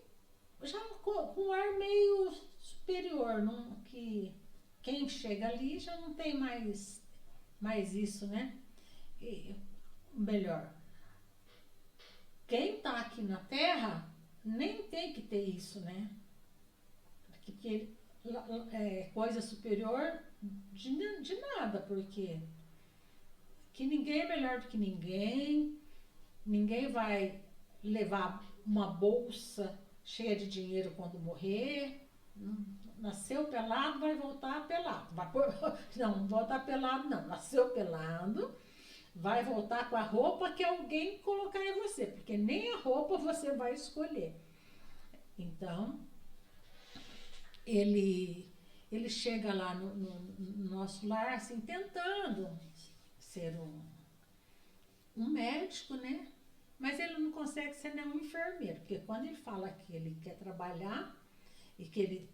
já com um ar meio superior, que quem chega ali já não tem mais isso, né? E, melhor, quem está aqui na Terra nem tem que ter isso, né? Porque coisa superior de nada, porque que ninguém é melhor do que ninguém vai levar uma bolsa cheia de dinheiro quando morrer, nasceu pelado, vai voltar pelado, não voltar pelado não, nasceu pelado, vai voltar com a roupa que alguém colocar em você, porque nem a roupa você vai escolher. Então, ele chega lá no Nosso Lar, assim, tentando ser um médico, né? Mas ele não consegue ser nenhum enfermeiro, porque quando ele fala que ele quer trabalhar e que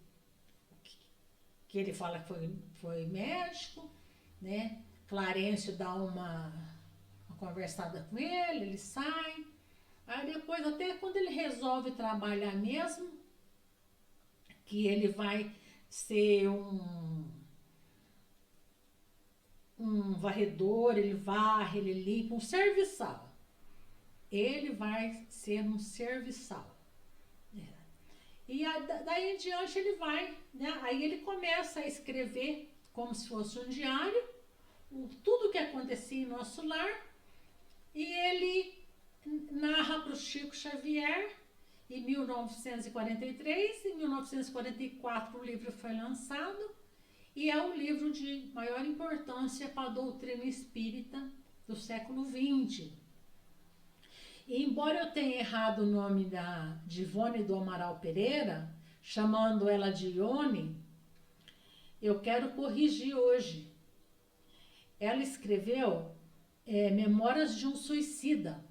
ele fala que foi médico, né? Clarencio dá uma conversada com ele sai. Aí depois, até quando ele resolve trabalhar mesmo, que ele vai ser um varredor, ele varre, ele limpa, um serviçal. ele vai ser um serviçal. E daí em diante ele vai, né? Aí ele começa a escrever como se fosse um diário, tudo que acontecia em nosso lar, e ele narra para o Chico Xavier em 1943. Em 1944 o livro foi lançado e é o livro de maior importância para a doutrina espírita do século XX. E embora eu tenha errado o nome de Ivone do Amaral Pereira, chamando ela de Ione, eu quero corrigir hoje. Ela escreveu Memórias de um Suicida.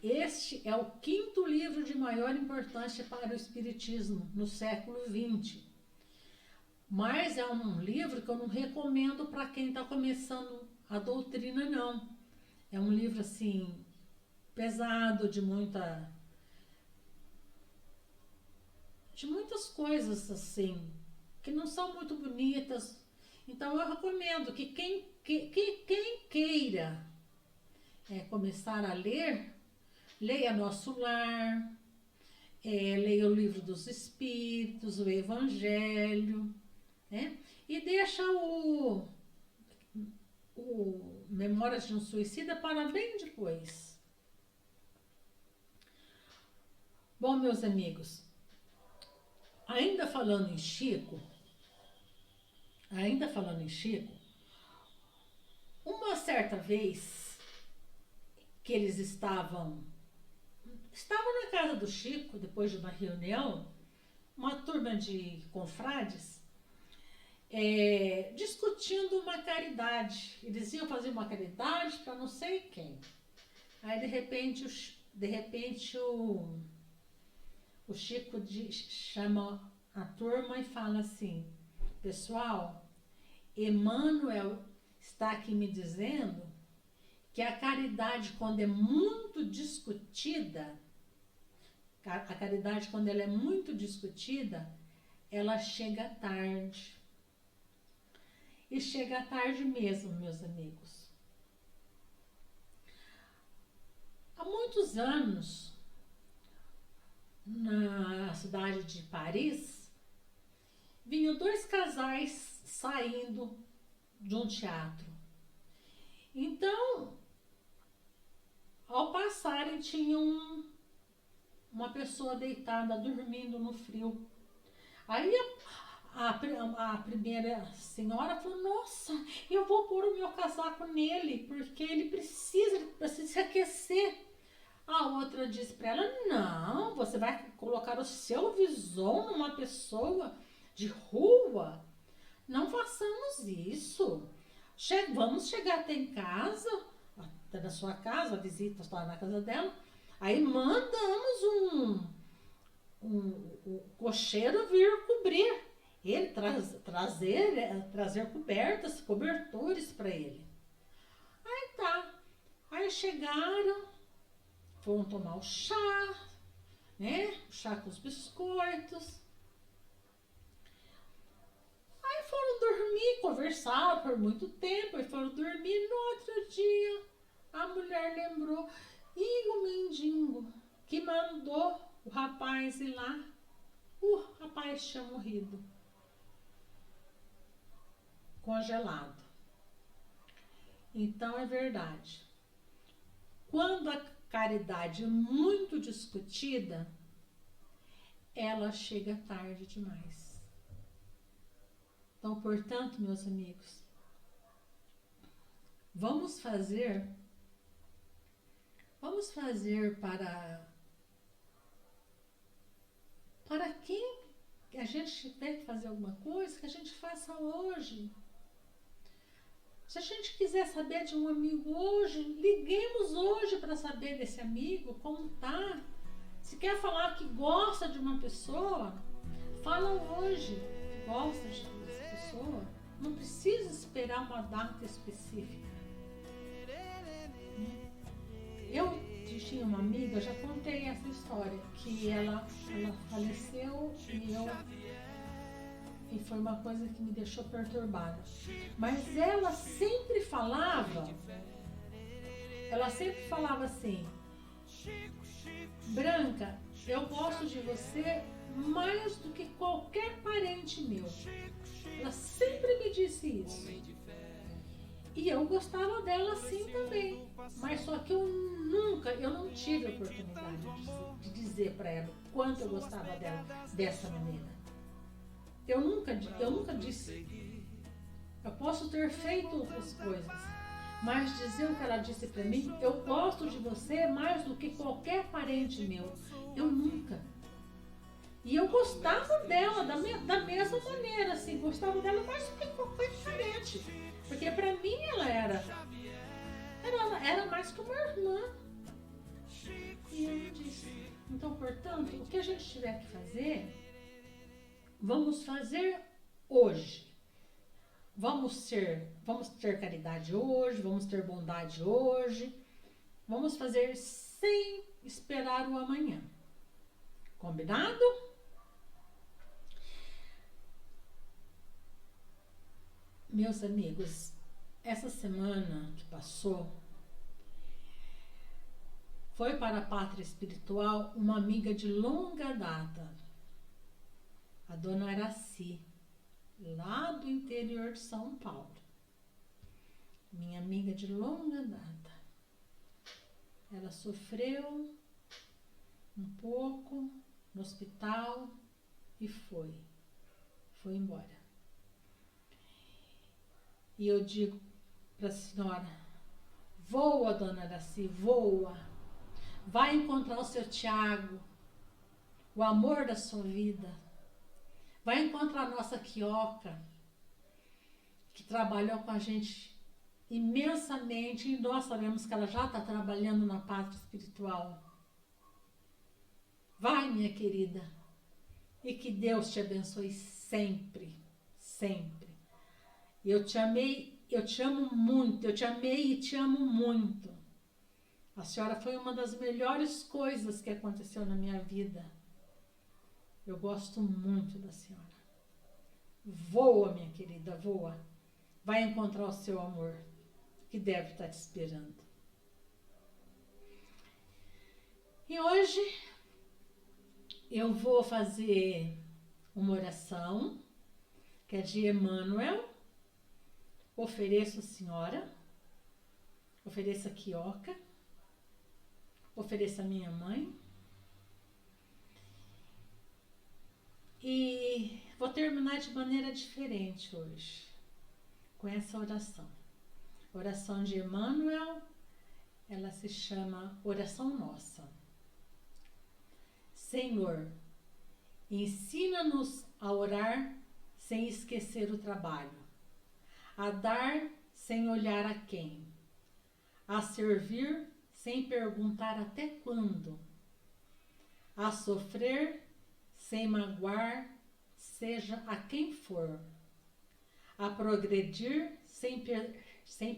Este é o 5º livro de maior importância para o Espiritismo no século XX. Mas é um livro que eu não recomendo para quem está começando a doutrina, não. É um livro, assim, pesado, de muitas coisas, assim, que não são muito bonitas. Então eu recomendo que quem queira começar a ler, leia Nosso Lar, leia o Livro dos Espíritos, o Evangelho, né? E deixa o Memórias de um Suicida para bem depois. Bom, meus amigos, ainda falando em Chico, uma certa vez que eles estavam na casa do Chico, depois de uma reunião, uma turma de confrades, discutindo uma caridade. Eles iam fazer uma caridade para não sei quem. Aí, de repente o Chico chama a turma e fala assim: pessoal, Emmanuel está aqui me dizendo que a caridade, quando é muito discutida, ela chega tarde. E chega tarde mesmo, meus amigos. Há muitos anos, na cidade de Paris, vinham 2 casais saindo de um teatro. Então, ao passarem, tinham uma pessoa deitada, dormindo no frio. Aí a primeira senhora falou: nossa, eu vou pôr o meu casaco nele, porque ele precisa se aquecer. A outra disse para ela: não, você vai colocar o seu vison numa pessoa de rua? Não façamos isso. Vamos chegar até em casa, até na sua casa, a visita está na casa dela. Aí mandamos um cocheiro vir cobrir ele, trazer cobertores para ele. Aí tá. Aí chegaram, foram tomar o chá, né? O chá com os biscoitos. Aí foram dormir, conversaram por muito tempo, e foram dormir. No outro dia, a mulher lembrou: e o mendigo que mandou o rapaz ir lá? O rapaz tinha morrido, congelado. Então é verdade. Quando a caridade é muito discutida, ela chega tarde demais. Então, portanto, meus amigos, vamos fazer para quem a gente tiver que fazer alguma coisa, que a gente faça hoje. Se a gente quiser saber de um amigo hoje, liguemos hoje para saber desse amigo, como tá. Se quer falar que gosta de uma pessoa, fala hoje que gosta dessa pessoa. Não precisa esperar uma data específica. Eu tinha uma amiga, já contei essa história, que ela faleceu e foi uma coisa que me deixou perturbada. Mas ela sempre falava assim: Branca, eu gosto de você mais do que qualquer parente meu. Ela sempre me disse isso. E eu gostava dela assim também. Mas só que eu não tive a oportunidade de dizer para ela o quanto eu gostava dela dessa maneira. Eu nunca disse. Eu posso ter feito outras coisas, mas dizer o que ela disse para mim, eu gosto de você mais do que qualquer parente meu. Eu nunca. E eu gostava dela da mesma maneira, assim, gostava dela mais do que qualquer parente. Porque pra mim ela era mais que uma irmã. E eu disse, então, portanto, o que a gente tiver que fazer, vamos fazer hoje. Vamos ter caridade hoje, vamos ter bondade hoje. Vamos fazer sem esperar o amanhã. Combinado? Meus amigos, essa semana que passou foi para a pátria espiritual uma amiga de longa data, a dona Araci, lá do interior de São Paulo. Minha amiga de longa data. Ela sofreu um pouco no hospital e foi embora. E eu digo para a senhora, voa, dona Araci, voa. Vai encontrar o seu Tiago, o amor da sua vida. Vai encontrar a nossa Quioca, que trabalhou com a gente imensamente, e nós sabemos que ela já está trabalhando na pátria espiritual. Vai, minha querida, e que Deus te abençoe sempre, sempre. Eu te amei, eu te amo muito, eu te amei e te amo muito. A senhora foi uma das melhores coisas que aconteceu na minha vida. Eu gosto muito da senhora. Voa, minha querida, voa. Vai encontrar o seu amor, que deve estar te esperando. E hoje eu vou fazer uma oração, que é de Emmanuel. Ofereço a senhora, ofereço a Quioca, ofereço a minha mãe. E vou terminar de maneira diferente hoje, com essa oração. Oração de Emmanuel, ela se chama Oração Nossa. Senhor, ensina-nos a orar sem esquecer o trabalho, a dar sem olhar a quem, a servir sem perguntar até quando, a sofrer sem magoar, seja a quem for, a progredir sem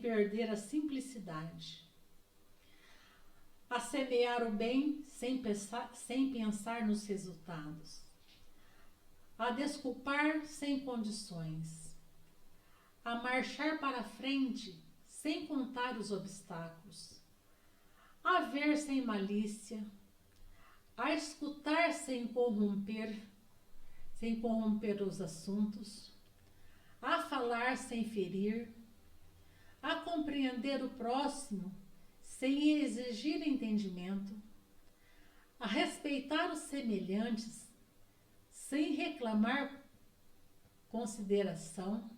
perder a simplicidade, a semear o bem sem pensar nos resultados, a desculpar sem condições, a marchar para frente sem contar os obstáculos, a ver sem malícia, a escutar sem corromper os assuntos, a falar sem ferir, a compreender o próximo sem exigir entendimento, a respeitar os semelhantes sem reclamar consideração,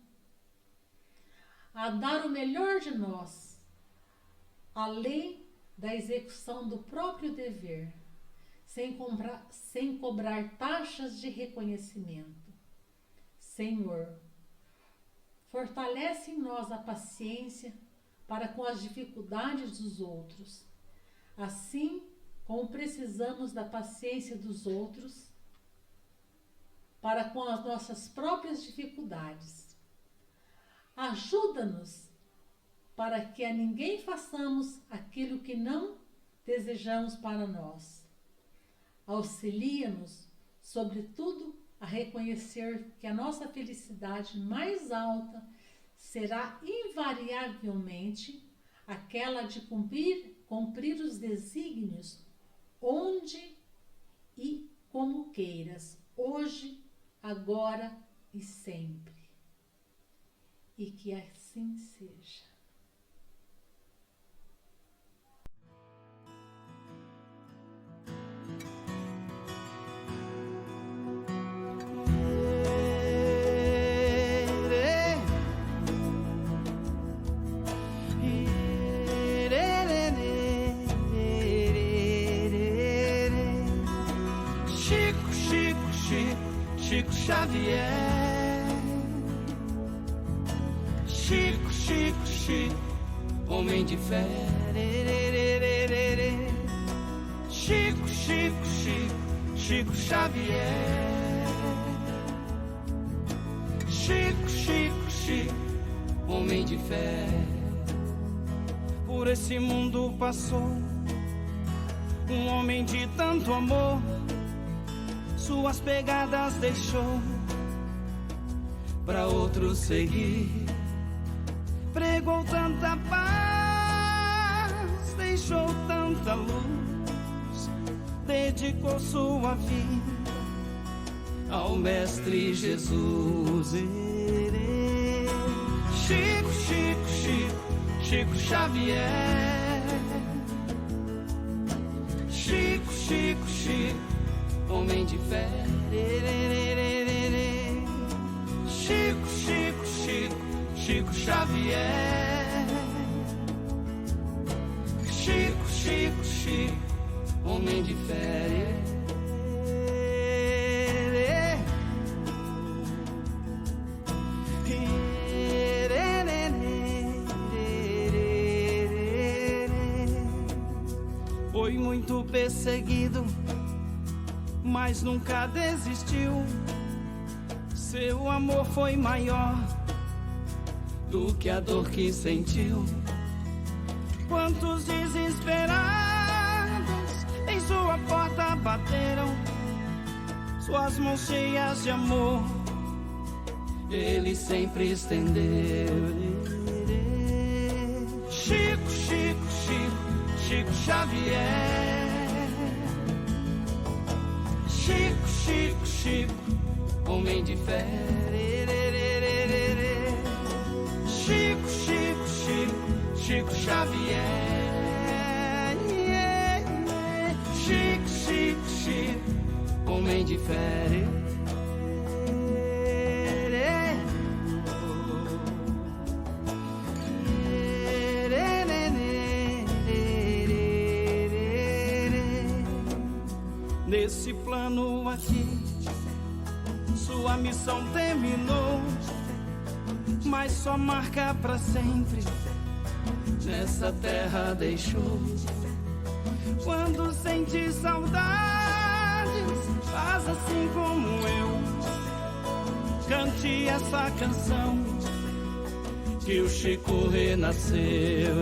a dar o melhor de nós, além da execução do próprio dever, sem cobrar taxas de reconhecimento. Senhor, fortalece em nós a paciência para com as dificuldades dos outros, assim como precisamos da paciência dos outros para com as nossas próprias dificuldades. Ajuda-nos para que a ninguém façamos aquilo que não desejamos para nós. Auxilia-nos, sobretudo, a reconhecer que a nossa felicidade mais alta será invariavelmente aquela de cumprir os desígnios onde e como queiras, hoje, agora e sempre. E que assim seja. Chico Xavier, Chico, Chico, Chico, homem de fé. Chico, Chico, Chico, Chico Xavier, Chico, Chico, Chico, homem de fé. Por esse mundo passou um homem de tanto amor, suas pegadas deixou pra outros seguir. Pregou tanta paz, deixou tanta luz, dedicou sua vida ao Mestre Jesus. Chico, Chico, Chico, Chico Xavier, Chico, Chico, Chico, homem de fé. Chico, Chico, Chico, Chico Xavier, Chico, Chico, Chico, homem de fé. Foi muito perseguido, mas nunca desistiu. Seu amor foi maior do que a dor que sentiu. Quantos desesperados em sua porta bateram, suas mãos cheias de amor ele sempre estendeu. Chico, Chico, Chico, Chico Xavier, Chico, Chico, Chico, homem de fé. Chico, Chico, Chico, Chico Xavier, Chico, Chico, Chico, homem de fé. Nesse plano aqui, sua missão terminou, mas sua marca pra sempre nessa terra deixou. Quando sente saudades, faz assim como eu, cante essa canção que o Chico renasceu.